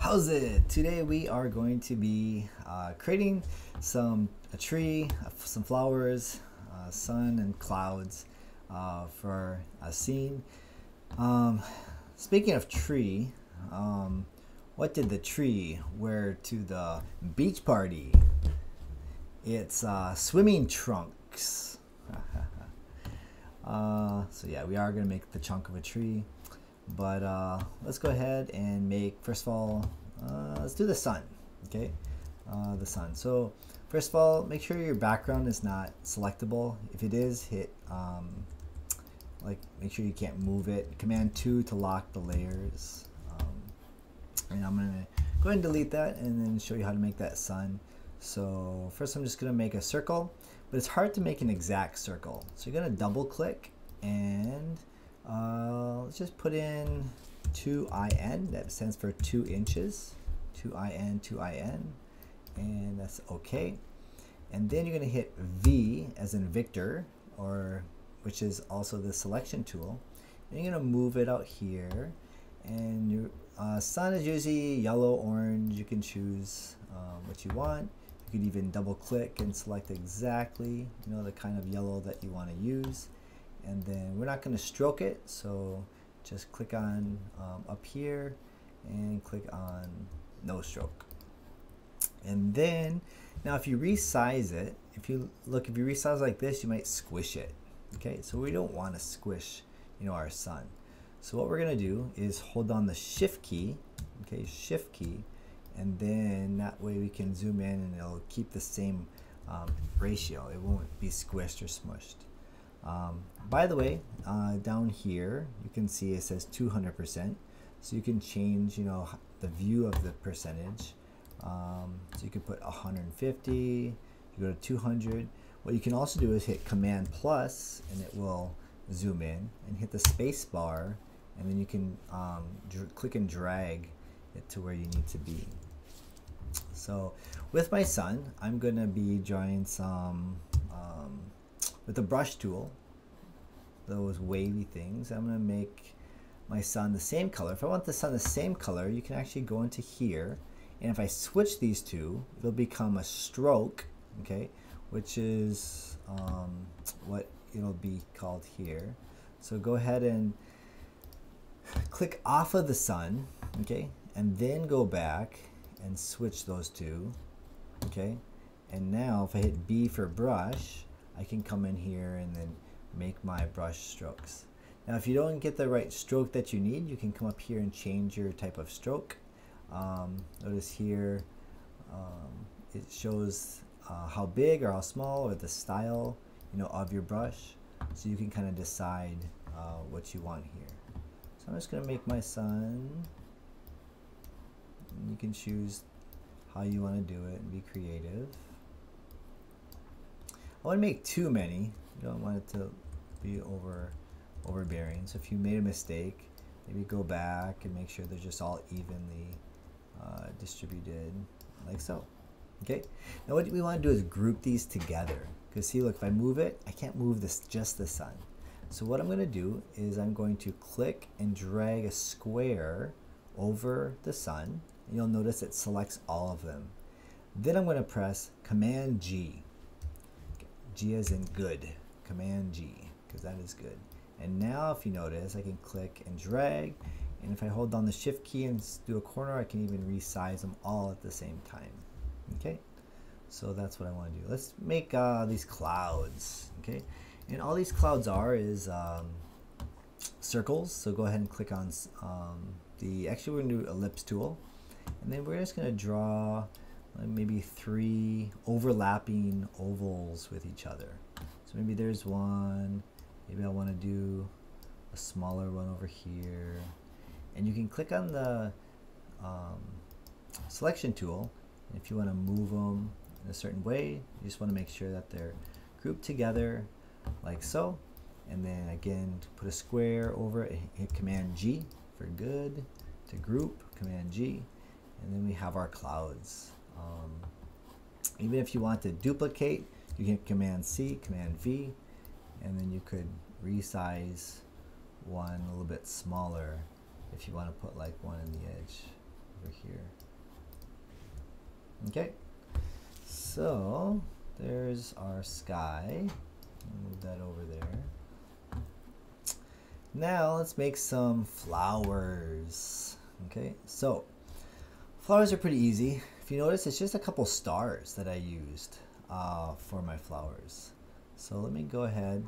How's it? Today we are going to be creating a tree, some flowers, sun and clouds for a scene. Speaking of tree, what did the tree wear to the beach party? It's swimming trunks. So yeah, we are going to make the trunk of a tree. But let's go ahead and make, first of all, let's do the sun, okay? The sun. So first of all, make sure your background is not selectable. If it is, hit, make sure you can't move it. Command 2 to lock the layers. And I'm gonna go ahead and delete that and then show you how to make that sun. So first I'm just gonna make a circle, but it's hard to make an exact circle. So you're gonna double click and let's just put in 2IN, that stands for 2 inches, 2IN, 2IN, and that's okay. And then you're going to hit V as in Victor, which is also the selection tool, and you're going to move it out here, and your sun is usually yellow, orange. You can choose what you want. You could even double click and select exactly the kind of yellow that you want to use. And then we're not going to stroke it, so just click on up here and click on no stroke. And then now if you resize it, if you resize like this, you might squish it. Okay, so we don't want to squish our sun. So what we're going to do is hold down the shift key, okay, shift key, and then that way we can zoom in and it'll keep the same ratio. It won't be squished or smushed. By the way, down here you can see it says 200%, so you can change the view of the percentage. So you could put 150, you go to 200. What you can also do is hit Command plus and it will zoom in, and hit the space bar, and then you can click and drag it to where you need to be. So with my sun, I'm going to be drawing some with the brush tool, those wavy things. I'm going to make my sun the same color. If I want the sun the same color, you can actually go into here, and if I switch these two, it'll become a stroke, okay, which is what it'll be called here. So go ahead and click off of the sun, okay, and then go back and switch those two, okay. And now if I hit B for brush, I can come in here and then make my brush strokes. Now if you don't get the right stroke that you need, you can come up here and change your type of stroke. Notice here it shows how big or how small, or the style of your brush, so you can kind of decide what you want here. So I'm just going to make my sun, and you can choose how you want to do it and be creative. I want to make too many. You don't want it to be overbearing. So if you made a mistake, maybe go back and make sure they're just all evenly distributed, like so. Okay. Now what we want to do is group these together. Because see, look, if I move it, I can't move just the sun. So what I'm going to do is I'm going to click and drag a square over the sun. And you'll notice it selects all of them. Then I'm going to press Command G. G as in good. Command G, because that is good. And now if you notice, I can click and drag, and if I hold down the shift key and do a corner, I can even resize them all at the same time. Okay, so that's what I want to do. Let's make these clouds. Okay, and all these clouds is circles. So go ahead and click on actually we're going to do ellipse tool, and then we're just going to draw maybe 3 overlapping ovals with each other. So maybe there's one, maybe I want to do a smaller one over here, and you can click on the selection tool, and if you want to move them in a certain way, you just want to make sure that they're grouped together like so. And then again, to put a square over it, hit Command G for good, to group, Command G, and then we have our clouds. Even if you want to duplicate, you can hit Command C, Command V, and then you could resize one a little bit smaller if you want to put like one in the edge over here. Okay, so there's our sky. Move that over there. Now let's make some flowers. Okay, so flowers are pretty easy. If you notice, it's just a couple stars that I used for my flowers. So let me go ahead.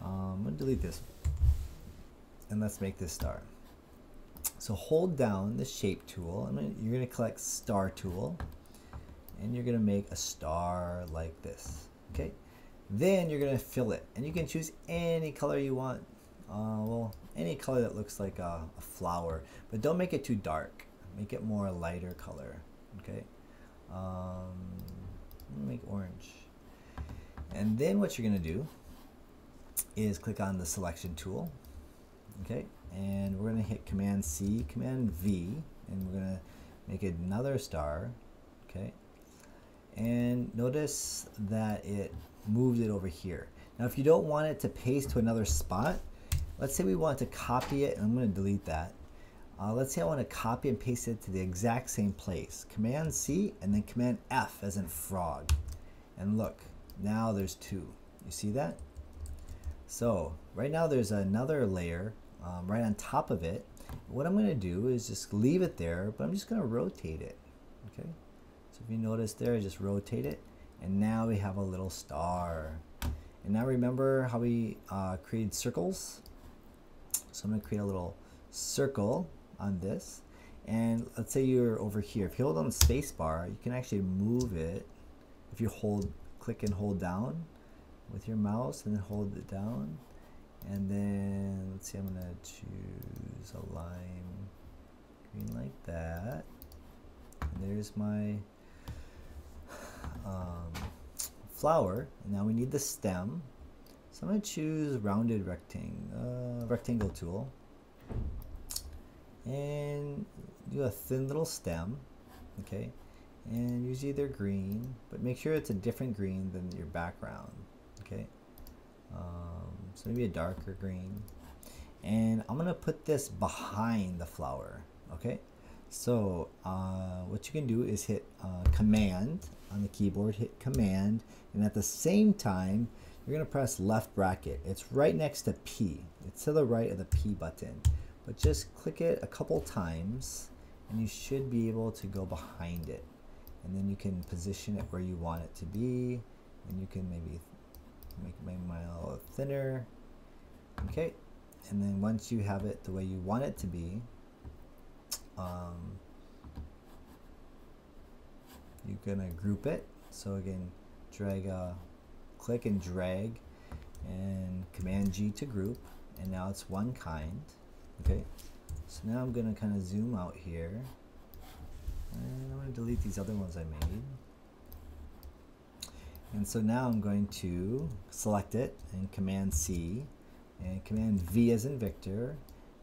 I'm going to delete this. And let's make this star. So hold down the shape tool. You're going to click star tool. And you're going to make a star like this. Okay. Then you're going to fill it. And you can choose any color you want. Well, any color that looks like a flower. But don't make it too dark. Make it more lighter color. Okay. Make orange. And then what you're going to do is click on the selection tool. Okay. And we're going to hit Command C, Command V, and we're going to make another star. Okay. And notice that it moved it over here. Now, if you don't want it to paste to another spot, let's say we want to copy it, and I'm going to delete that. Let's say I want to copy and paste it to the exact same place. Command C and then Command F as in frog. And look, now there's two. You see that? So right now there's another layer right on top of it. What I'm going to do is just leave it there, but I'm just going to rotate it. Okay. So if you notice there, I just rotate it, and now we have a little star. And now remember how we created circles? So I'm going to create a little circle on this, and let's say you're over here. If you hold on the space bar, you can actually move it. If you click and hold down with your mouse, and then hold it down, and then let's see, I'm going to choose a lime green like that. And there's my flower. And now we need the stem. So I'm going to choose rounded rectangle tool and do a thin little stem. Okay, and use either green, but make sure it's a different green than your background. Okay, so maybe a darker green. And I'm going to put this behind the flower. Okay, so what you can do is hit Command on the keyboard, hit Command, and at the same time you're going to press left bracket. It's right next to P. It's to the right of the P button. But just click it a couple times and you should be able to go behind it. And then you can position it where you want it to be. And you can maybe make mine a little thinner. Okay. And then once you have it the way you want it to be, you're going to group it. So again, click and drag and Command G to group, and now it's one kind. Okay, so now I'm going to kind of zoom out here, and I'm going to delete these other ones I made. And so now I'm going to select it and Command C and Command V as in Victor,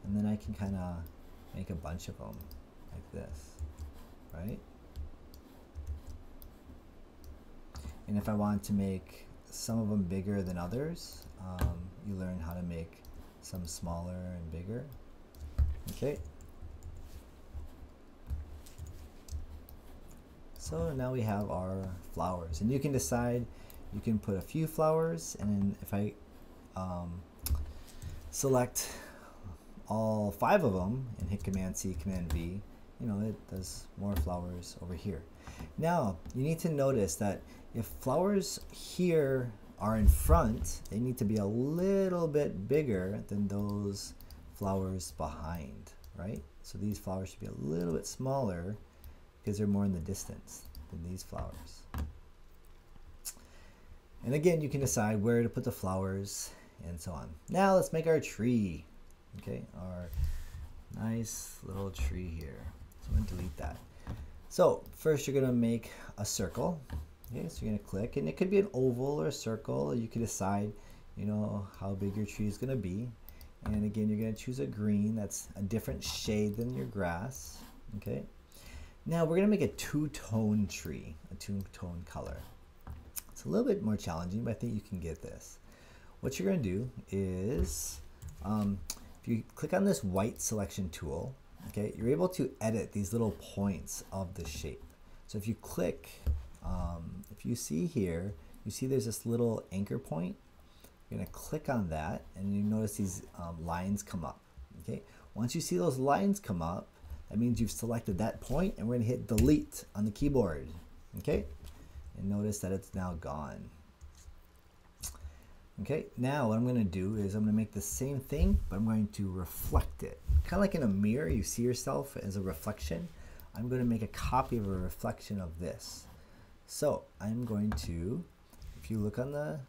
and then I can kind of make a bunch of them like this, right? And if I want to make some of them bigger than others, you learn how to make some smaller and bigger. Okay. So now we have our flowers, and you can decide, you can put a few flowers, and then if I select all 5 of them and hit Command C, Command V, you know, it does more flowers over here. Now you need to notice that if flowers here are in front, they need to be a little bit bigger than those flowers behind, right? So these flowers should be a little bit smaller because they're more in the distance than these flowers. And again, you can decide where to put the flowers and so on. Now let's make our tree. Okay, our nice little tree here. So I'm going to delete that. So first you're going to make a circle. Okay, so you're going to click, and it could be an oval or a circle. You can decide, you know, how big your tree is going to be. And again, you're going to choose a green that's a different shade than your grass. Okay. Now we're going to make a two-tone tree, a two-tone color. It's a little bit more challenging, but I think you can get this. What you're going to do is, if you click on this white selection tool, okay, you're able to edit these little points of the shape. So if you click, if you see here, you see there's this little anchor point. You're going to click on that, and you notice these lines come up. Okay. Once you see those lines come up, that means you've selected that point, and we're going to hit delete on the keyboard. Okay. And notice that it's now gone. Okay, now what I'm going to do is I'm going to make the same thing, but I'm going to reflect it. Kind of like in a mirror, you see yourself as a reflection. I'm going to make a copy of a reflection of this. So I'm going to, if you look on the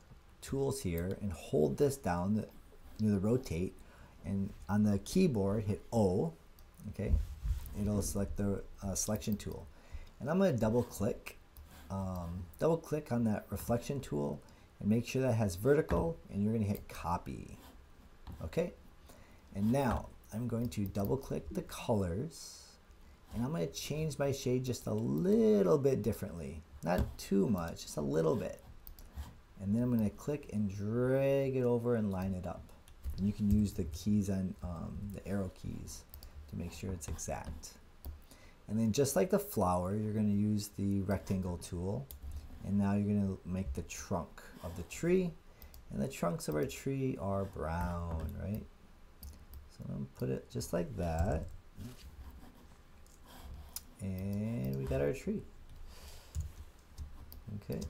tools here and hold this down near the rotate, and on the keyboard hit O, okay, it'll select the selection tool. And I'm going to double click on that reflection tool, and make sure that has vertical, and you're going to hit copy. Okay, and now I'm going to double click the colors, and I'm going to change my shade just a little bit differently, not too much, just a little bit. And then I'm going to click and drag it over and line it up. And you can use the keys on the arrow keys to make sure it's exact. And then just like the flower, you're going to use the rectangle tool. And now you're going to make the trunk of the tree. And the trunks of our tree are brown, right? So I'm going to put it just like that. And we got our tree. Okay,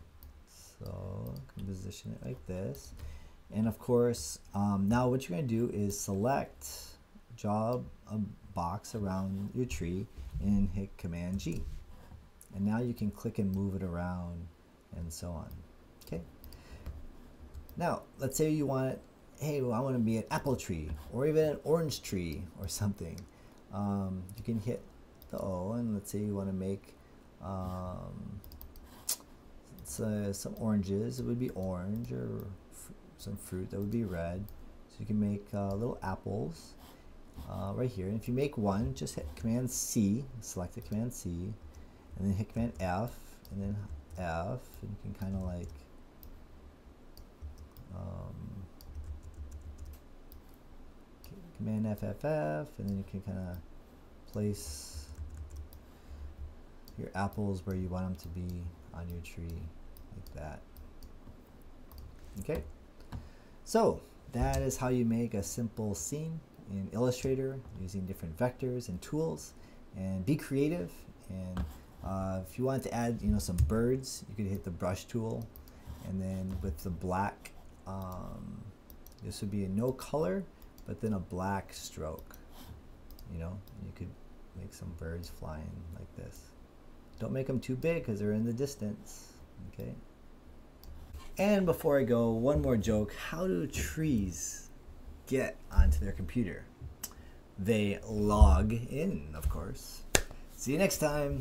so I can position it like this. And of course, now what you're going to do is select, draw a box around your tree, and hit Command G. And now you can click and move it around and so on. Okay. Now, let's say you want, hey, well, I want to be an apple tree or even an orange tree or something. You can hit the O, and let's say you want to make some oranges. It would be orange, or some fruit that would be red. So you can make little apples right here. And if you make one, just hit Command C, select the Command C, and then hit Command F, and then F, and you can kind of like Command F, F, F, and then you can kind of place your apples where you want them to be on your tree, like that. Okay, so that is how you make a simple scene in Illustrator using different vectors and tools. And be creative. And if you want to add, some birds, you could hit the brush tool, and then with the black, this would be a no color, but then a black stroke. You could make some birds flying like this. Don't make them too big because they're in the distance. Okay. And before I go, one more joke. How do trees get onto their computer? They log in, of course. See you next time.